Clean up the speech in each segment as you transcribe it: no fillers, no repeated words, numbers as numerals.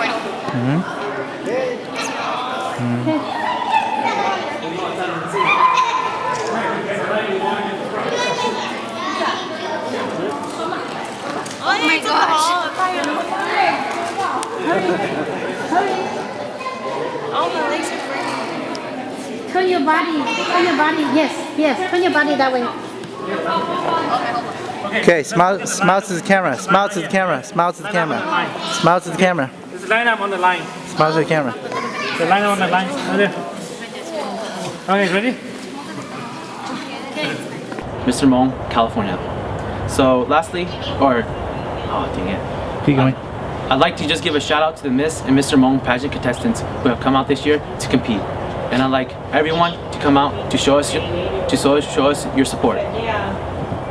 recording. Oh my gosh. Oh, my legs are burning. Turn your body. Yes. Turn your body that way. Okay, smile to the camera. Smile to the camera. Smile to the camera. Smile to the camera. Just line up on the line. Smile to the camera. The line up on the line. Right there. Okay, ready? Mr. Hmong, California. So lastly, oh dang it. Keep going. I'd like to just give a shout out to the Miss and Mr. Hmong pageant contestants who have come out this year to compete. And I'd like everyone to come out to show us your support.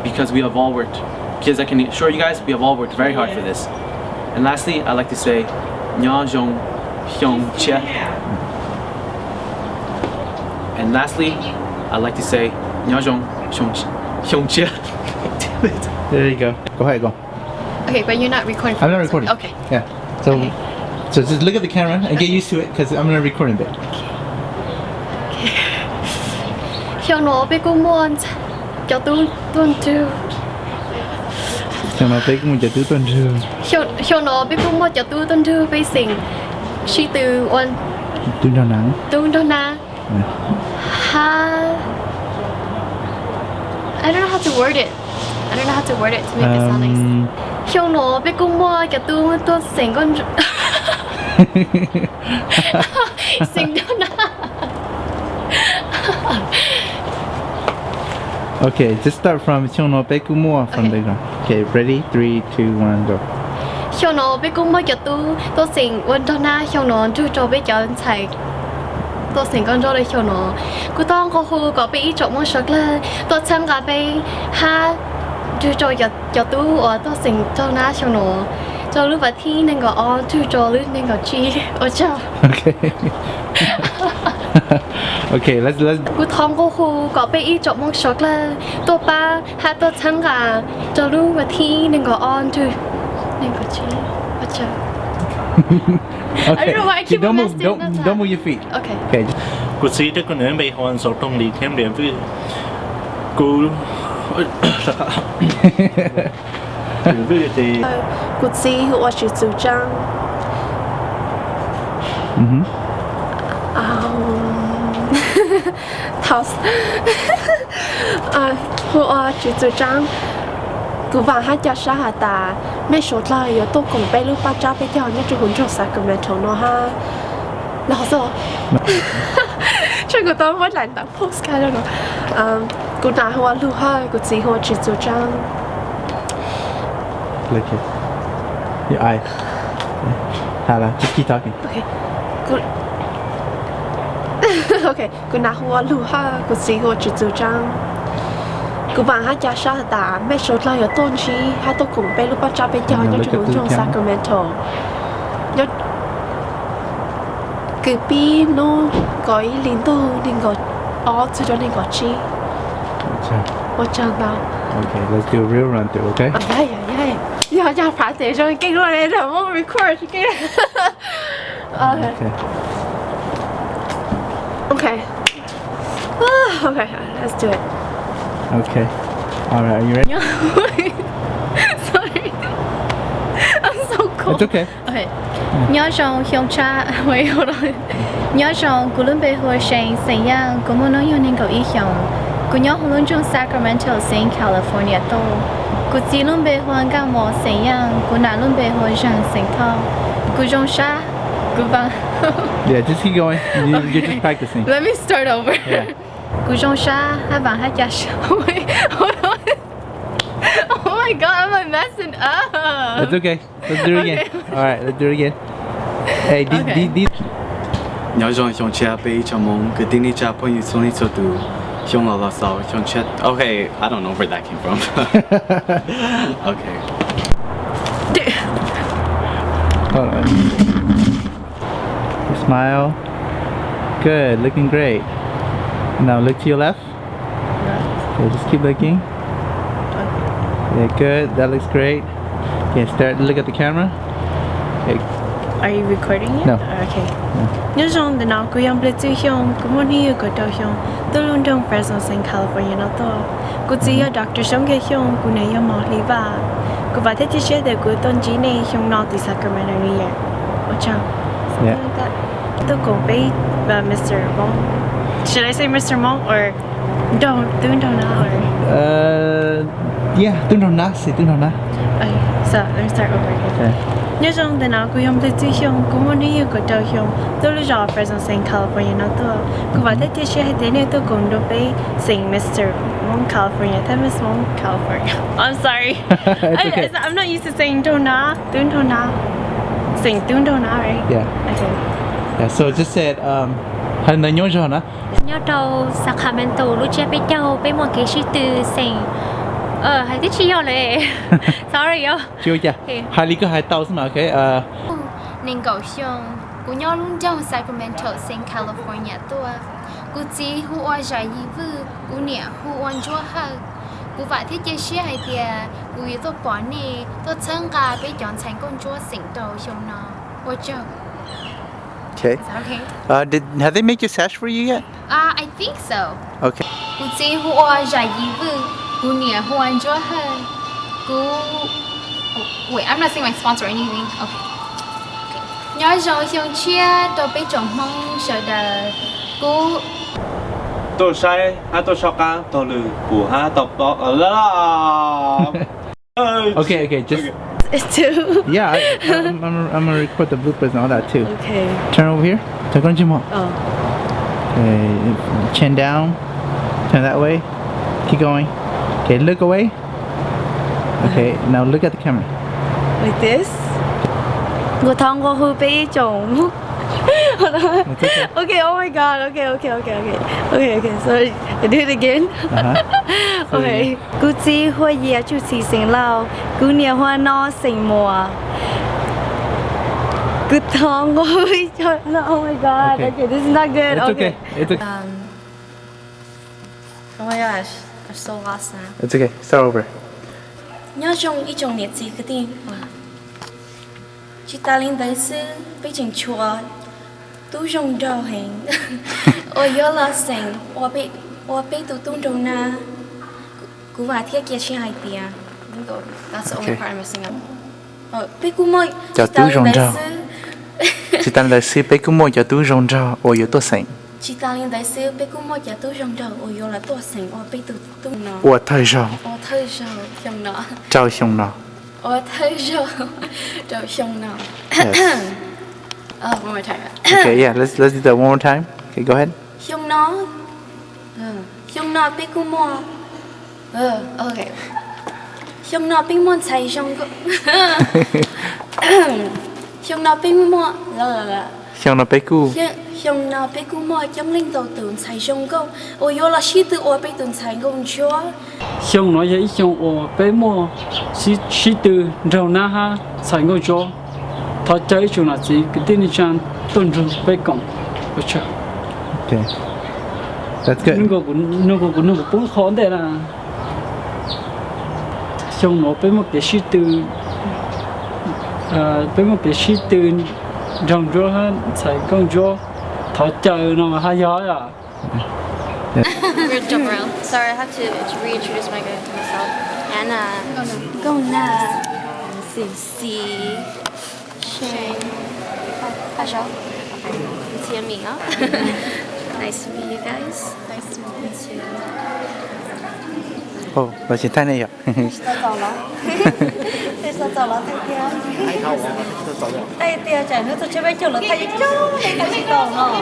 Because we have all worked. Because I can assure you guys, we have all worked very hard for this. And lastly, I'd like to say, Nya Jong Hyung Che. And lastly, I'd like to say, Nya Jong Hyung Che. Damn it. There you go. Go ahead, go. Okay, but you're not recording. I'm not recording. Okay. Yeah. So, Okay. so just look at the camera and get used to it because I'm gonna record a bit. Hiểu nó biết cũng muốn cho tôi tuần trừ. Cho nó tới cũngจะตื้อต้นเรือ Hiểu nó biết cũng muốn cho tôi tuần trừไปสิ่งชีตือวัน ตื้อเท่านั้น ตุ้งเท่านะฮะ I don't know how to word it. I don't know how to word it to make it sound nice. Hiểu nó biết cũng muốn cho tôi tuầnสิ่งconสิ่งเท่านะ Okay, just start from ช่วงโนเปกุมัว from Okay. the ground. Okay, ready? 3, 2, 1, go. Hiểu nó biết cũng muốn cho tôiสิ่งวันเท่านะhiểu nó chú cho biết cho anh thầy tôiสิ่งcon cho đây hiểu nó cứ tao có khu có bị trộm một sợi là tôi sang cả bên ha chú cho tôi ở tôiสิ่งcho nó hiểu nó cho lúc vào thi nên có on chú cho lúc nên có chi ở chào Okay. Okay, let's cứ thong có khu có bị trộm một sợi là tôi ba ha tôi sang cả cho lúc vào thi nên có on chú nên có chi ở chào Okay. don't know why I keep don't on move. messing that Don't move your feet. okay Okay. Just, Cô sĩ trước con bị hoàn số trong lý thêm điểm với cô với thì 故知我是主张， 头，我是主張，古話喺家沙下達，咩數啦，有都共俾ลูกป้าจ้าไปเที่ยวเนี่ยจะหุ่นโจสักกับแม่ชงเนาะฮะแล้วก็ช่วยกูต้องว่าหลานต่างโพสกันแล้วเนาะกูน่าหัวลูกฮะกูจีหัวจิต主張 look it. Your eye. Hala, just keep talking. Okay. Good. Okay. Cô nào hoa lưu ha, cô sĩ hoa chỉ chủ张. Cô bạn hát gia sa đã mấy số là có tôn trí, hát tôi cùng bé lúc bắt cha bé theo nhau trong trong Sacramento. Nhớ cứ bi nó gọi liên tu nên gọi cho nên gọi chi. What chẳng nào. Okay, let's do a real run through, okay? Yeah, phải để cho cái luôn này rồi muốn record cái. Okay. Okay. Okay, let's do it. Okay. Alright, are you ready? sorry I'm so cold It's okay. okay nhớ rằng Hyung Cha wait hold on nhớ rằng cô luôn bị hồi sáng sáng yang cô muốn nói nên cậu ý Hyung cô nhớ luôn trong Sacramento Saint California tô cô chỉ luôn bị hồi cả một sáng yang cô nãy luôn bị hồi sáng sáng thao cô trong sa cô vang Yeah, just keep going. You're just practicing. let me start over Yeah. cô trong sa hai bạn hai cha wait hold on oh my god I'm messing up That's okay. Let's do it again. Alright, let's do it again. Hey, these. Nhớ rằng Hyung Che bị cho mong cái tin đi cha phong như xuống đi cho từ Hyung là sao Hyung Che. Okay, I don't know where that came from. Okay. Hold on. Smile. Good, looking great. Now look to your left. Okay, just keep looking. Yeah, good. That looks great. Okay, start to look at the camera. Okay, Are you recording it? No. Okay. Nhớ rằng từ nào cô em biết chữ hiông, cô muốn hiểu cái đầu hiông. Tôi luôn trong Fresno, California nó to. Cô chỉ ở Dr. Song cái hiông, cô này em mỏ lý và cô phải thấy chia sẻ để cô tôn chỉ này hiông nó từ Sacramento, New York. Ở trong. Yeah. Tôi cũng biết Mr. Mong. Should I say Mr. Mong or don't know or? Yeah, tương đồng na, si tương đồng na. Okay, so let me start over again. Okay. Nhớ rằng từ nào cô em biết chữ hiông, cô muốn hiểu cái đầu hiông. Tôi luôn ở Fresno, California nó to. Cô phải thấy chia sẻ để này tôi cũng được biết saying Mr. Mong California, that Miss Mong California. I'm sorry. It's okay. I'm not used to saying don't know, saying don't know, right? Yeah. Okay. Yeah. So just said hắn nói nhớ cho na. nhớ đâu Sacramento lúc trước bây giờ bây một cái sự từ sinh hay tí chiều嘞sorry yo Chưa chưa. Okay. Hai lý có hai tàu mà okay. nên cầu xong cô nhớ luôn trong Sacramento, California tua cô chỉ hu oai giải gì vư cô nè hu oan chúa hơn cô phải thiết kế xe hay tiề cô yêu tôi bỏ nè tôi chân cả bây chọn thành con chúa sinh đầu xong nó ôi trời. Okay. Is that okay? Have they make your sash for you yet? I think so. Okay. Cô chỉ hu oai giải gì vư cô nè hu oan chúa hơn cô wait I'm not saying my sponsor or anything. Okay. Nhớ rồi xong chia tôi bây chọn mong sợ đời cô tôi sai tôi sao cá tôi lừa của tập đó là Okay. Just It's two. yeah. I'm gonna record the bloopers and all that too. Okay. Turn over here. Turn on Jim. Oh. Okay. Chin down. Turn that way. Keep going. Okay. Look away. Okay. Now look at the camera. Like this? Cô thông cô hư bị chồng. Okay, oh my god, okay, sorry, I do it again. Okay, cô chỉ hoa gì chú chỉ sinh lao, cô nhiều hoa nó sinh mùa. Cô thông cô bị chồng, oh my god, okay, this is not good, It's okay. It's okay. oh my gosh I'm so lost now. It's okay. Start over. Nhớ trong ý trong nhiệt gì cái tin chị ta lên tới sư bây trình chùa tu rong đầu hình ôi nhớ là sinh và bị tu tung đầu na cú và thiết kế chi hai tia that's the only part I'm messing up bị cú môi Cho tu rong đầu. Chị ta là sư bé cũng mua cho tu rong rau, ôi yo to sinh. chị ta lên tới sư bị cú môi cho tu rong đầu ôi nhớ là tu sinh và bị tu tung nó Ủa thời rau, và thời giờ trong nó trao xong nó. và thời giờ trong nó Yes. one more time. Okay, yeah. Let's do that one more time. Okay, go ahead. Không nó biết cô mua okay không nó biết mua xài xong cô không nó biết mua là Xong nó bé cu. không nó biết cô mua trong linh đầu tưởng xài xong cô ôi yo là sĩ tử ôi biết tưởng xài công chúa xong nói vậy xong ở bé mua sĩ tử rau na ha sai ngôi chỗ thọ chơi chỗ nào chỉ cái tin chan tuân thủ bé công ok Okay. That's good. nó có bốn khó đây là xong nó bé một cái sĩ tử rau chỗ ha sai công chỗ thọ chơi nó mà hay giỏi à. we're jump around sorry I have to reintroduce myself Anna Gona Cici Shane Pasha it's yummy huh nice to meet you guys nice to meet you Oh, bà chỉ tay này ạ. sao giàu lắm thay tiêu chả nữa tôi chưa biết chỗ là thay chỗ thay gì đâu nó